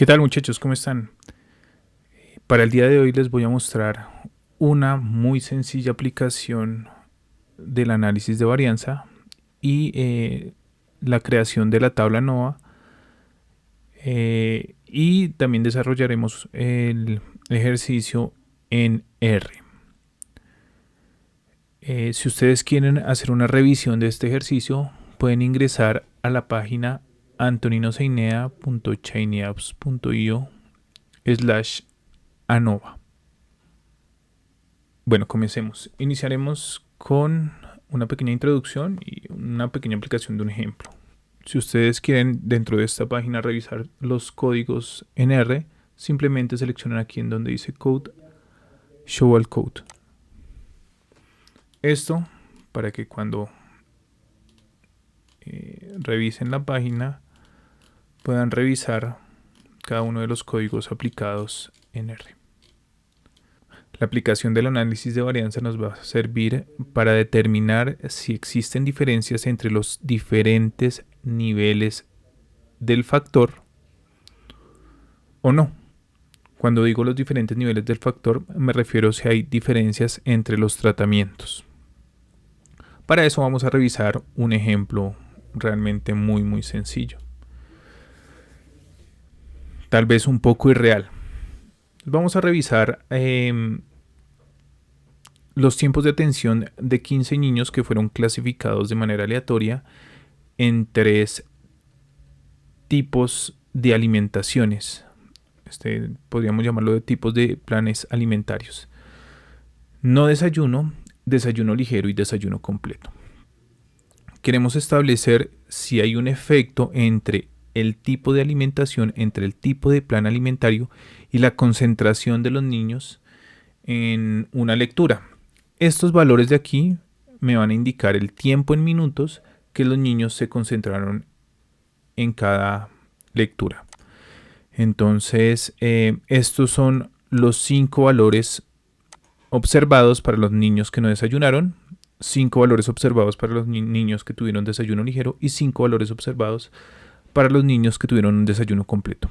¿Qué tal, muchachos? ¿Cómo están? Para el día de hoy les voy a mostrar una muy sencilla aplicación del análisis de varianza y la creación de la tabla ANOVA, y también desarrollaremos el ejercicio en R. Si ustedes quieren hacer una revisión de este ejercicio, pueden ingresar a la página antoninoceinea.shinyapps.io/ANOVA. Bueno, comencemos. Iniciaremos con una pequeña introducción y una pequeña aplicación de un ejemplo. Si ustedes quieren dentro de esta página revisar los códigos en R, simplemente seleccionan aquí en donde dice Code, Show All Code. Esto para que cuando revisen la página puedan revisar cada uno de los códigos aplicados en R. La aplicación del análisis de varianza nos va a servir para determinar si existen diferencias entre los diferentes niveles del factor o no. Cuando digo los diferentes niveles del factor, me refiero a si hay diferencias entre los tratamientos. Para eso vamos a revisar un ejemplo realmente muy sencillo. Tal vez un poco irreal. Vamos a revisar los tiempos de atención de 15 niños que fueron clasificados de manera aleatoria en 3 tipos de alimentaciones. Podríamos llamarlo de tipos de planes alimentarios. No desayuno, desayuno ligero y desayuno completo. Queremos establecer si hay un efecto entre el tipo de alimentación, entre el tipo de plan alimentario y la concentración de los niños en una lectura. Estos valores de aquí me van a indicar el tiempo en minutos que los niños se concentraron en cada lectura. Entonces, estos son los 5 valores observados para los niños que no desayunaron, 5 valores observados para los niños que tuvieron desayuno ligero y 5 valores observados para los niños que tuvieron un desayuno completo.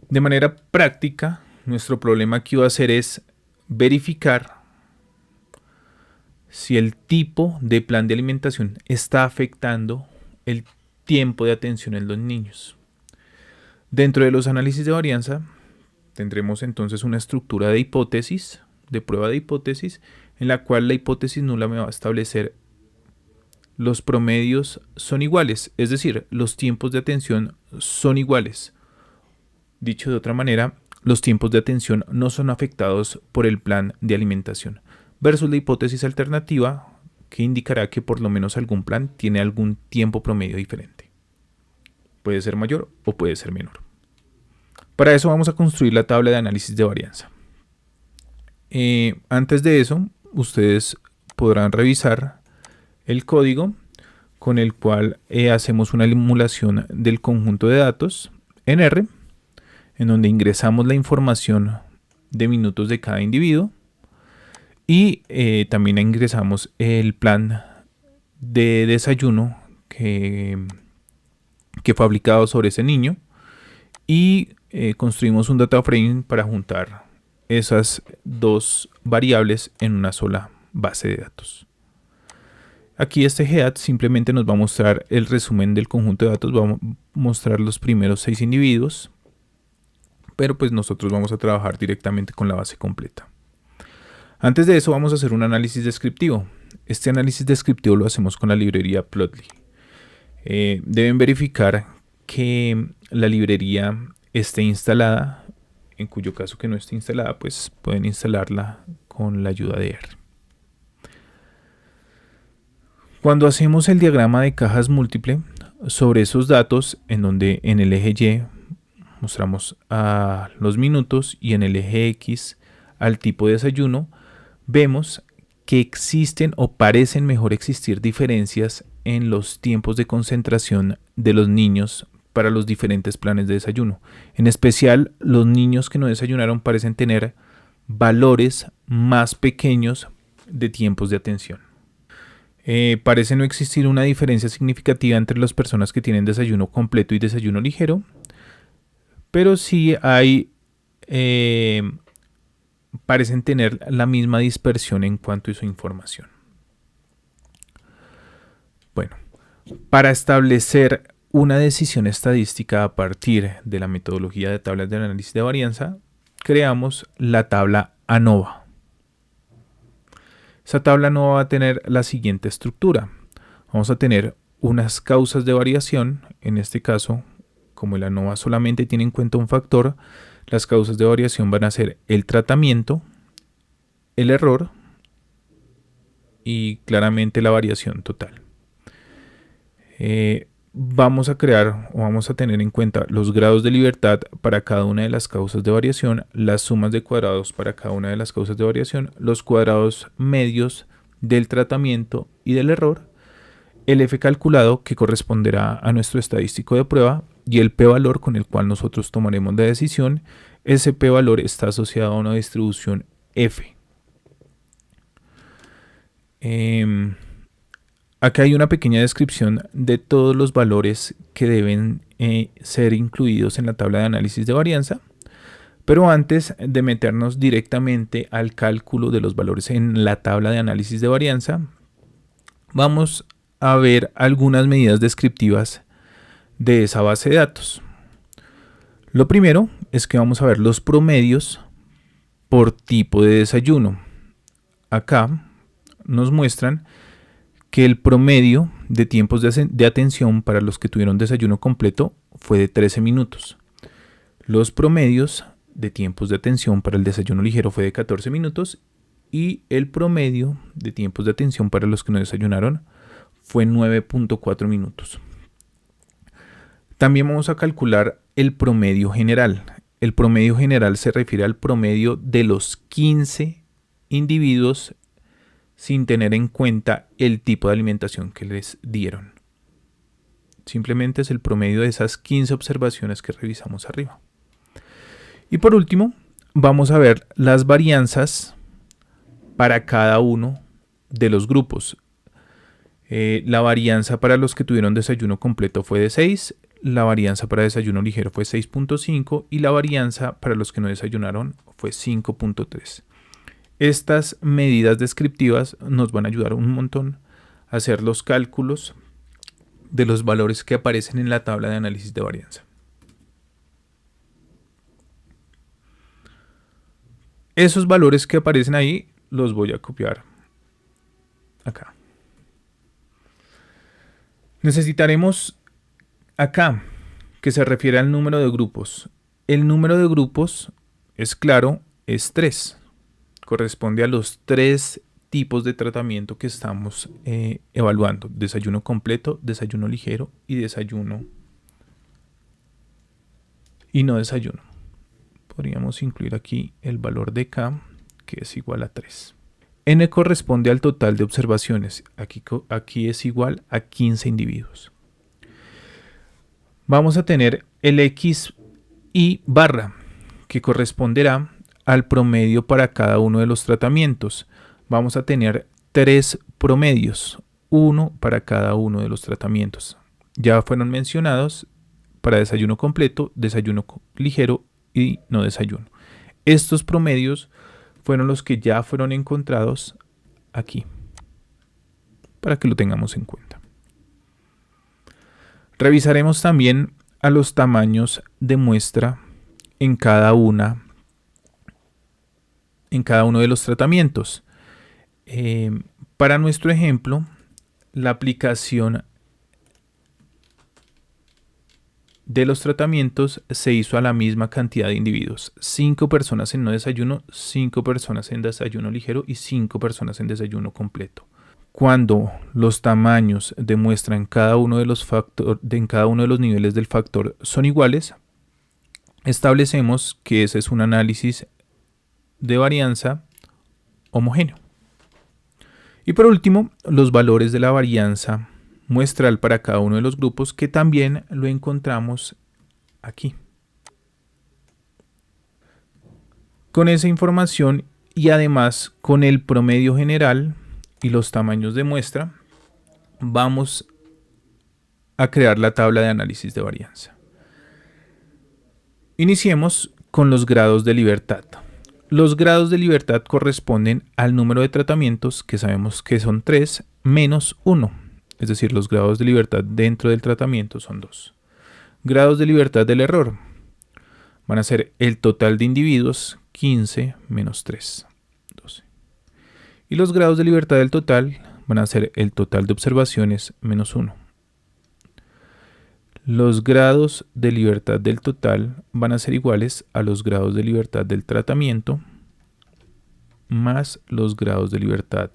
De manera práctica, nuestro problema aquí va a ser es verificar si el tipo de plan de alimentación está afectando el tiempo de atención en los niños. Dentro de los análisis de varianza tendremos entonces una estructura de hipótesis, de prueba de hipótesis, en la cual la hipótesis nula me va a establecer los promedios son iguales, es decir, los tiempos de atención son iguales. Dicho de otra manera, los tiempos de atención no son afectados por el plan de alimentación, versus la hipótesis alternativa, que indicará que por lo menos algún plan tiene algún tiempo promedio diferente. Puede ser mayor o puede ser menor. Para eso vamos a construir la tabla de análisis de varianza. Antes de eso, ustedes podrán revisar el código con el cual hacemos una emulación del conjunto de datos en R, en donde ingresamos la información de minutos de cada individuo y también ingresamos el plan de desayuno que fue aplicado sobre ese niño y construimos un data frame para juntar esas 2 variables en una sola base de datos. Aquí este GEAD simplemente nos va a mostrar el resumen del conjunto de datos, va a mostrar los primeros 6 individuos, pero pues nosotros vamos a trabajar directamente con la base completa. Antes de eso vamos a hacer un análisis descriptivo. Este análisis descriptivo lo hacemos con la librería Plotly. Deben verificar que la librería esté instalada, en cuyo caso que no esté instalada, pues pueden instalarla con la ayuda de R. Cuando hacemos el diagrama de cajas múltiple, sobre esos datos, en donde en el eje Y mostramos a los minutos y en el eje X al tipo de desayuno, vemos que existen o parecen mejor existir diferencias en los tiempos de concentración de los niños para los diferentes planes de desayuno. En especial, los niños que no desayunaron parecen tener valores más pequeños de tiempos de atención. Parece no existir una diferencia significativa entre las personas que tienen desayuno completo y desayuno ligero. pero sí hay, parecen tener la misma dispersión en cuanto a su información. Bueno, para establecer una decisión estadística a partir de la metodología de tablas de análisis de varianza, creamos la tabla ANOVA. Esa tabla ANOVA va a tener la siguiente estructura. Vamos a tener unas causas de variación, en este caso, como el ANOVA solamente tiene en cuenta un factor, las causas de variación van a ser el tratamiento, el error y claramente la variación total. Vamos a crear o vamos a tener en cuenta los grados de libertad para cada una de las causas de variación, las sumas de cuadrados para cada una de las causas de variación, los cuadrados medios del tratamiento y del error, el F calculado que corresponderá a nuestro estadístico de prueba y el p-valor con el cual nosotros tomaremos la decisión. Ese p-valor está asociado a una distribución F. Acá hay una pequeña descripción de todos los valores que deben ser incluidos en la tabla de análisis de varianza, pero antes de meternos directamente al cálculo de los valores en la tabla de análisis de varianza, vamos a ver algunas medidas descriptivas de esa base de datos. Lo primero es que vamos a ver los promedios por tipo de desayuno. Acá nos muestran que el promedio de tiempos de atención para los que tuvieron desayuno completo fue de 13 minutos. Los promedios de tiempos de atención para el desayuno ligero fue de 14 minutos y el promedio de tiempos de atención para los que no desayunaron fue 9.4 minutos. También vamos a calcular el promedio general. El promedio general se refiere al promedio de los 15 individuos sin tener en cuenta el tipo de alimentación que les dieron. Simplemente es el promedio de esas 15 observaciones que revisamos arriba. Y por último, vamos a ver las varianzas para cada uno de los grupos. La varianza para los que tuvieron desayuno completo fue de 6, la varianza para desayuno ligero fue 6.5 y la varianza para los que no desayunaron fue 5.3. Estas medidas descriptivas nos van a ayudar un montón a hacer los cálculos de los valores que aparecen en la tabla de análisis de varianza. Esos valores que aparecen ahí los voy a copiar acá. Necesitaremos acá que se refiere al número de grupos. El número de grupos es claro, es 3. Corresponde a los 3 tipos de tratamiento que estamos evaluando: desayuno completo, desayuno ligero y desayuno y no desayuno. Podríamos incluir aquí el valor de K, que es igual a 3. N corresponde al total de observaciones. Aquí es igual a 15 individuos. Vamos a tener el X y barra, que corresponderá al promedio para cada uno de los tratamientos. Vamos a tener 3 promedios, uno para cada uno de los tratamientos. Ya fueron mencionados para desayuno completo, desayuno ligero y no desayuno. Estos promedios fueron los que ya fueron encontrados aquí, para que lo tengamos en cuenta. Revisaremos también a los tamaños de muestra en cada uno de los tratamientos. Para nuestro ejemplo, la aplicación de los tratamientos se hizo a la misma cantidad de individuos: 5 personas en no desayuno, 5 personas en desayuno ligero y 5 personas en desayuno completo. Cuando los tamaños de muestra en cada uno de los niveles del factor son iguales, establecemos que ese es un análisis de varianza homogéneo. Y por último, los valores de la varianza muestral para cada uno de los grupos, que también lo encontramos aquí. Con esa información y además con el promedio general y los tamaños de muestra, vamos a crear la tabla de análisis de varianza. Iniciemos con los grados de libertad. Los grados de libertad corresponden al número de tratamientos, que sabemos que son 3, menos 1. Es decir, los grados de libertad dentro del tratamiento son 2. Grados de libertad del error van a ser el total de individuos, 15 menos 3, 12. Y los grados de libertad del total van a ser el total de observaciones menos 1. Los grados de libertad del total van a ser iguales a los grados de libertad del tratamiento más los grados de libertad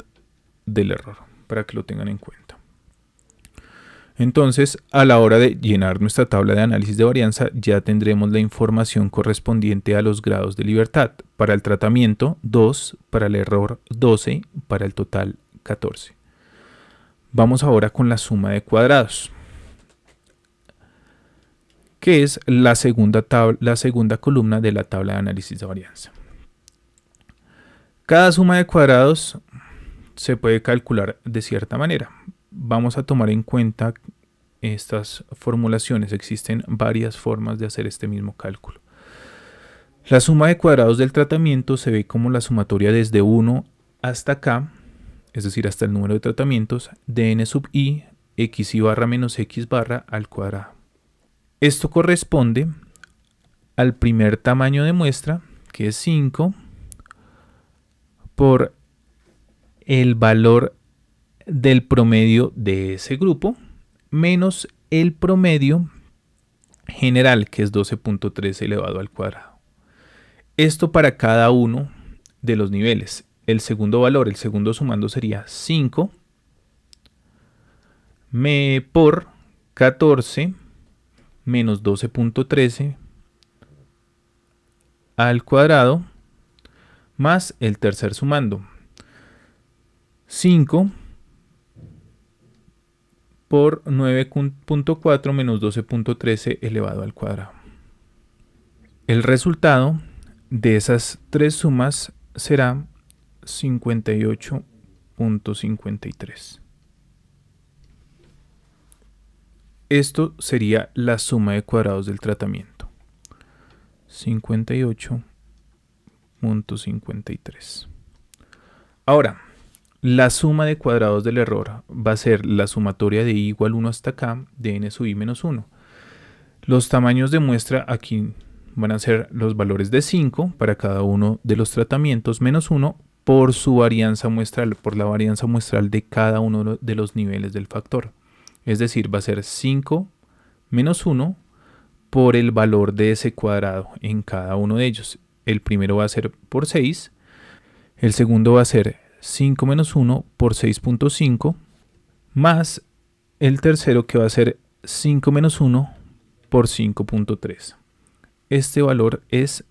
del error, para que lo tengan en cuenta. Entonces, a la hora de llenar nuestra tabla de análisis de varianza, ya tendremos la información correspondiente a los grados de libertad. Para el tratamiento, 2, para el error, 12, para el total, 14. Vamos ahora con la suma de cuadrados, que es la segunda columna de la tabla de análisis de varianza. Cada suma de cuadrados se puede calcular de cierta manera. Vamos a tomar en cuenta estas formulaciones. Existen varias formas de hacer este mismo cálculo. La suma de cuadrados del tratamiento se ve como la sumatoria desde 1 hasta k, es decir, hasta el número de tratamientos, de n sub i, x i barra menos x barra al cuadrado. Esto corresponde al primer tamaño de muestra, que es 5, por el valor del promedio de ese grupo, menos el promedio general, que es 12.3 elevado al cuadrado. Esto para cada uno de los niveles. El segundo valor, el segundo sumando, sería 5 por 14 menos 12.13 al cuadrado, más el tercer sumando, 5 por 9.4 menos 12.13 elevado al cuadrado. El resultado de esas tres sumas será 58.53. Esto sería la suma de cuadrados del tratamiento. 58.53. Ahora, la suma de cuadrados del error va a ser la sumatoria de i igual 1 hasta k de n sub i menos 1. Los tamaños de muestra aquí van a ser los valores de 5 para cada uno de los tratamientos menos 1 por su varianza muestral, por la varianza muestral de cada uno de los niveles del factor. Es decir, va a ser 5 menos 1 por el valor de ese cuadrado en cada uno de ellos. El primero va a ser por 6, el segundo va a ser 5 menos 1 por 6.5, más el tercero, que va a ser 5 menos 1 por 5.3. Este valor es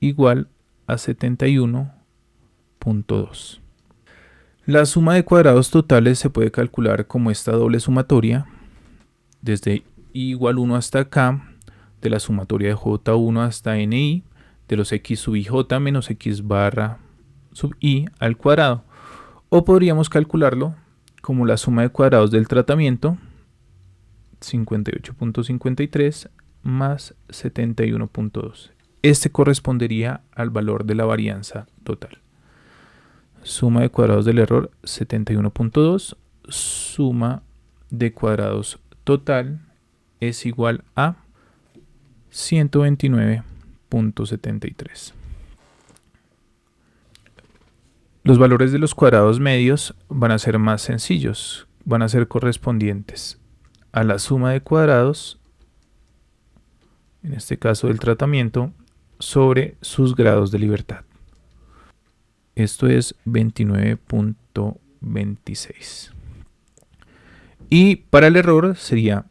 igual a 71.2. La suma de cuadrados totales se puede calcular como esta doble sumatoria, desde i igual 1 hasta k, de la sumatoria de j1 hasta ni, de los x sub ij menos x barra sub i al cuadrado. O podríamos calcularlo como la suma de cuadrados del tratamiento, 58.53 más 71.2. Este correspondería al valor de la varianza total. Suma de cuadrados del error, 71.2. Suma de cuadrados total es igual a 129.73. Los valores de los cuadrados medios van a ser más sencillos, van a ser correspondientes a la suma de cuadrados, en este caso del tratamiento, sobre sus grados de libertad. Esto es 29.26. Y para el error sería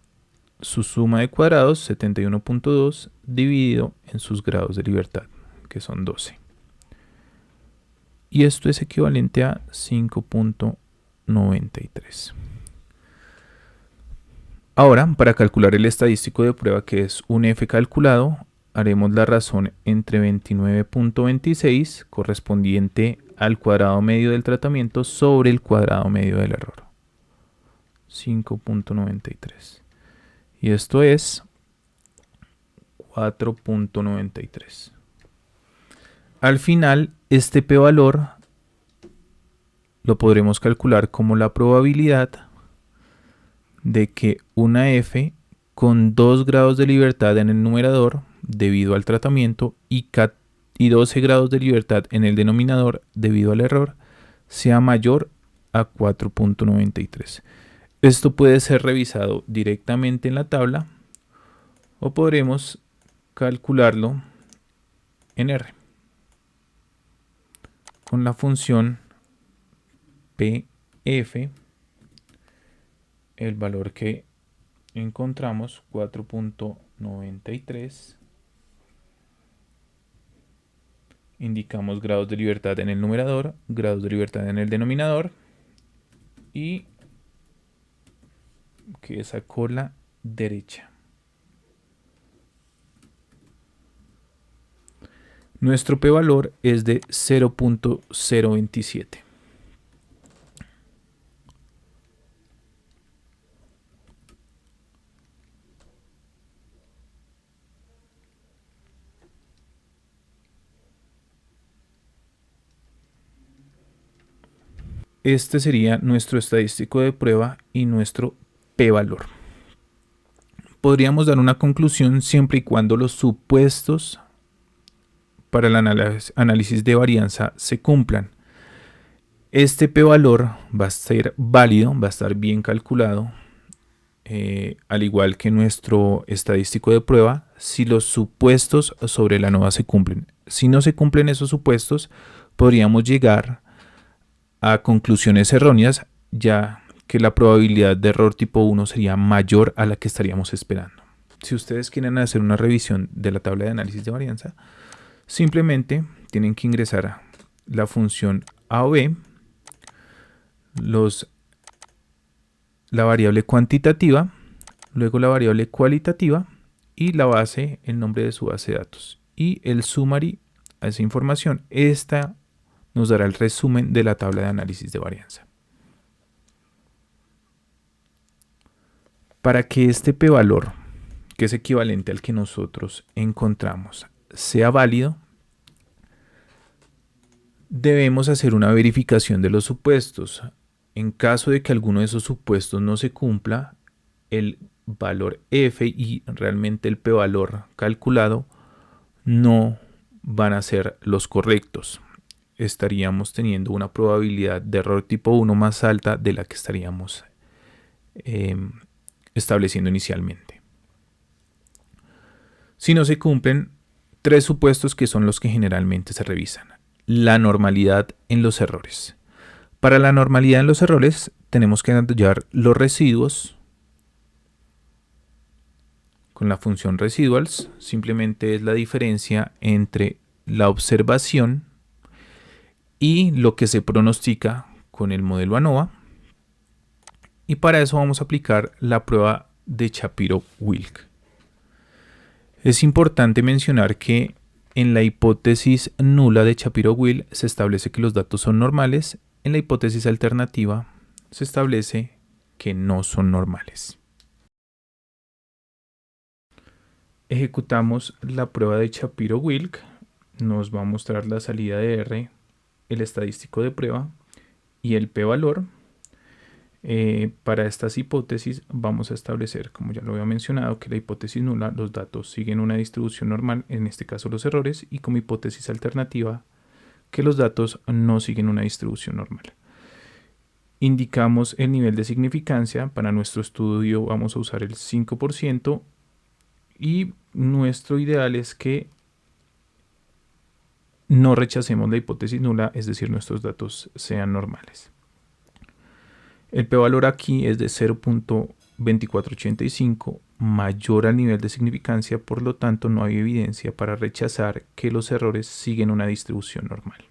su suma de cuadrados, 71.2, dividido en sus grados de libertad, que son 12. Y esto es equivalente a 5.93. Ahora, para calcular el estadístico de prueba, que es un f calculado, haremos la razón entre 29.26, correspondiente al cuadrado medio del tratamiento, sobre el cuadrado medio del error. 5.93. Y esto es 4.93. Al final, este p-valor lo podremos calcular como la probabilidad de que una f con 2 grados de libertad en el numerador debido al tratamiento y 12 grados de libertad en el denominador debido al error sea mayor a 4.93. Esto puede ser revisado directamente en la tabla o podremos calcularlo en R con la función pf, el valor que encontramos 4.93, indicamos grados de libertad en el numerador, grados de libertad en el denominador y que sacó la derecha. Nuestro p-valor es de 0.027. Este sería nuestro estadístico de prueba y nuestro p-valor. Podríamos dar una conclusión siempre y cuando los supuestos para el análisis de varianza se cumplan. Este p-valor va a ser válido, va a estar bien calculado, al igual que nuestro estadístico de prueba, si los supuestos sobre la ANOVA se cumplen. Si no se cumplen esos supuestos, podríamos llegar a conclusiones erróneas, ya que la probabilidad de error tipo 1 sería mayor a la que estaríamos esperando. Si ustedes quieren hacer una revisión de la tabla de análisis de varianza, simplemente tienen que ingresar la función A o B, la variable cuantitativa, luego la variable cualitativa y la base, el nombre de su base de datos y el summary a esa información. Esta nos dará el resumen de la tabla de análisis de varianza. Para que este p-valor, que es equivalente al que nosotros encontramos, sea válido, debemos hacer una verificación de los supuestos. En caso de que alguno de esos supuestos no se cumpla, el valor f y realmente el p-valor calculado no van a ser los correctos. Estaríamos teniendo una probabilidad de error tipo 1 más alta de la que estaríamos estableciendo inicialmente. Si no se cumplen 3 supuestos que son los que generalmente se revisan. La normalidad en los errores. Para la normalidad en los errores tenemos que hallar los residuos con la función residuals. Simplemente es la diferencia entre la observación y lo que se pronostica con el modelo ANOVA. Y para eso vamos a aplicar la prueba de Shapiro-Wilk. Es importante mencionar que en la hipótesis nula de Shapiro-Wilk se establece que los datos son normales. En la hipótesis alternativa se establece que no son normales. Ejecutamos la prueba de Shapiro-Wilk. Nos va a mostrar la salida de R, el estadístico de prueba y el p-valor. Para estas hipótesis vamos a establecer, como ya lo había mencionado, que la hipótesis nula, los datos siguen una distribución normal, en este caso los errores, y como hipótesis alternativa, que los datos no siguen una distribución normal. Indicamos el nivel de significancia. Para nuestro estudio vamos a usar el 5% y nuestro ideal es que no rechacemos la hipótesis nula, es decir, nuestros datos sean normales. El p-valor aquí es de 0.2485, mayor al nivel de significancia, por lo tanto no hay evidencia para rechazar que los errores siguen una distribución normal.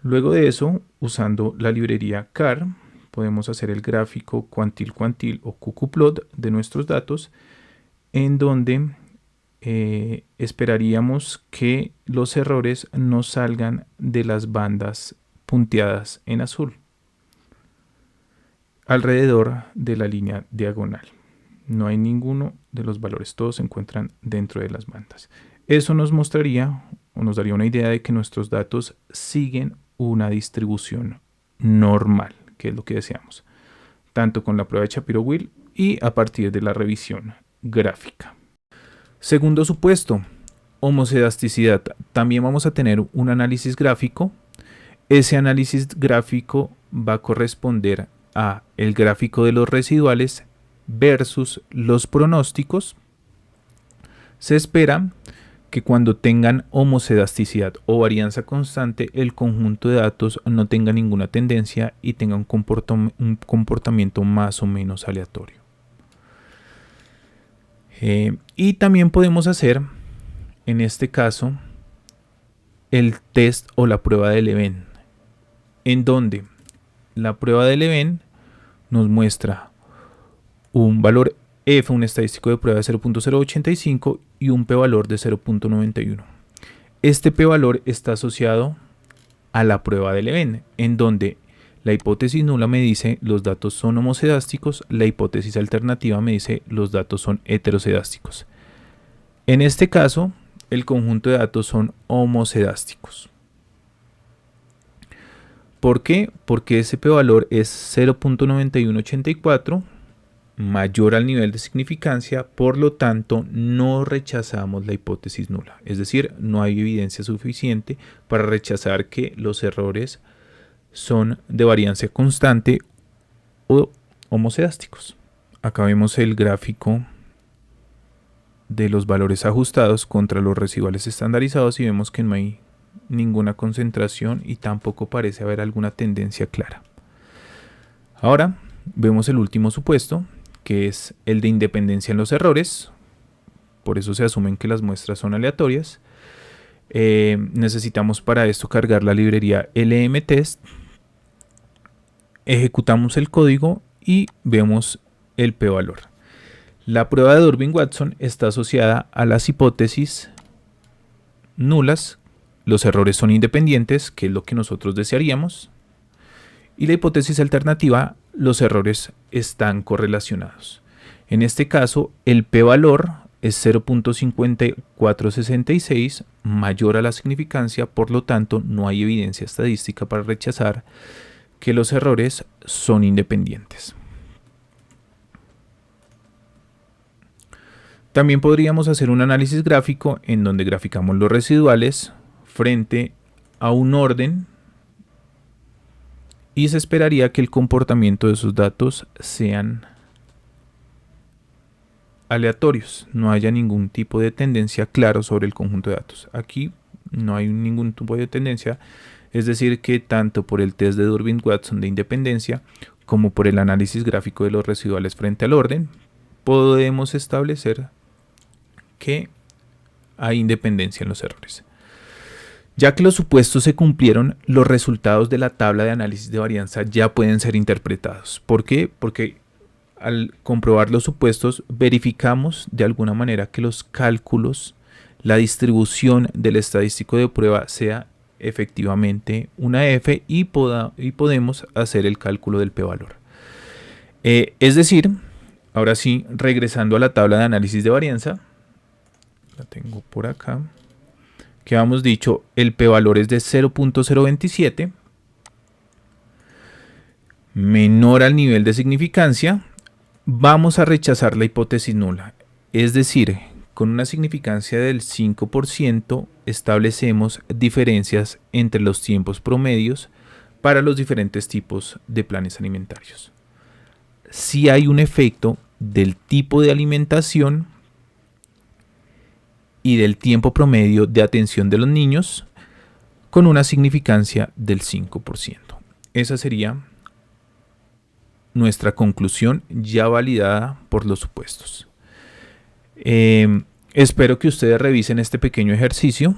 Luego de eso, usando la librería CAR, podemos hacer el gráfico cuantil-cuantil o qqplot de nuestros datos, en donde esperaríamos que los errores no salgan de las bandas punteadas en azul alrededor de la línea diagonal. No hay ninguno de los valores, todos se encuentran dentro de las bandas. Eso nos mostraría o nos daría una idea de que nuestros datos siguen una distribución normal, que es lo que deseamos, tanto con la prueba de Shapiro-Wills y a partir de la revisión gráfica. Segundo supuesto, homocedasticidad. También vamos a tener un análisis gráfico. Ese análisis gráfico va a corresponder a el gráfico de los residuales versus los pronósticos. Se espera que cuando tengan homocedasticidad o varianza constante, el conjunto de datos no tenga ninguna tendencia y tenga un comportamiento más o menos aleatorio. Y también podemos hacer, en este caso, el test o la prueba de Leven, en donde la prueba de Leven nos muestra un valor F, un estadístico de prueba de 0.085 y un p-valor de 0.91. Este p-valor está asociado a la prueba de Leven, en donde la hipótesis nula me dice los datos son homocedásticos, la hipótesis alternativa me dice los datos son heterocedásticos. En este caso, el conjunto de datos son homocedásticos. ¿Por qué? Porque ese p-valor es 0.9184, mayor al nivel de significancia, por lo tanto no rechazamos la hipótesis nula. Es decir, no hay evidencia suficiente para rechazar que los errores son de varianza constante o homocedásticos. Acá vemos el gráfico de los valores ajustados contra los residuales estandarizados y vemos que no hay ninguna concentración y tampoco parece haber alguna tendencia clara. Ahora vemos el último supuesto, que es el de independencia en los errores. Por eso se asumen que las muestras son aleatorias. Necesitamos para esto cargar la librería lmtest. Ejecutamos el código y vemos el p-valor. La prueba de Durbin-Watson está asociada a las hipótesis nulas. Los errores son independientes, que es lo que nosotros desearíamos. Y la hipótesis alternativa, los errores están correlacionados. En este caso, el p-valor es 0.5466, mayor a la significancia, por lo tanto, no hay evidencia estadística para rechazar que los errores son independientes. También podríamos hacer un análisis gráfico en donde graficamos los residuales frente a un orden y se esperaría que el comportamiento de esos datos sean aleatorios, no haya ningún tipo de tendencia claro sobre el conjunto de datos. Aquí no hay ningún tipo de tendencia, es decir que tanto por el test de Durbin-Watson de independencia como por el análisis gráfico de los residuales frente al orden, podemos establecer que hay independencia en los errores. Ya que los supuestos se cumplieron, los resultados de la tabla de análisis de varianza ya pueden ser interpretados. ¿Por qué? Porque al comprobar los supuestos, verificamos de alguna manera que los cálculos, la distribución del estadístico de prueba sea efectivamente una F y podemos hacer el cálculo del p-valor. Es decir, ahora sí, regresando a la tabla de análisis de varianza, la tengo por acá, que habíamos dicho, el p-valor es de 0.027, menor al nivel de significancia, vamos a rechazar la hipótesis nula. Es decir, con una significancia del 5% establecemos diferencias entre los tiempos promedios para los diferentes tipos de planes alimentarios. Si hay un efecto del tipo de alimentación y del tiempo promedio de atención de los niños con una significancia del 5%. Esa sería nuestra conclusión ya validada por los supuestos. Espero que ustedes revisen este pequeño ejercicio.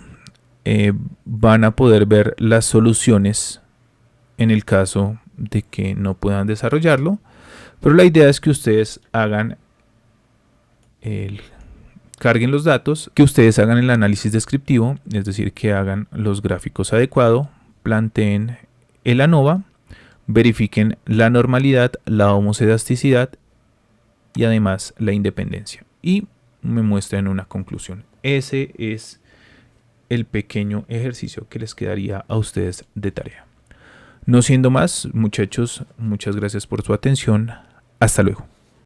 Van a poder ver las soluciones en el caso de que no puedan desarrollarlo, pero la idea es que ustedes hagan carguen los datos, que ustedes hagan el análisis descriptivo, es decir, que hagan los gráficos adecuados, planteen el ANOVA, verifiquen la normalidad, la homocedasticidad y además la independencia. Y me muestran una conclusión. Ese es el pequeño ejercicio que les quedaría a ustedes de tarea. No siendo más, muchachos, muchas gracias por su atención. Hasta luego.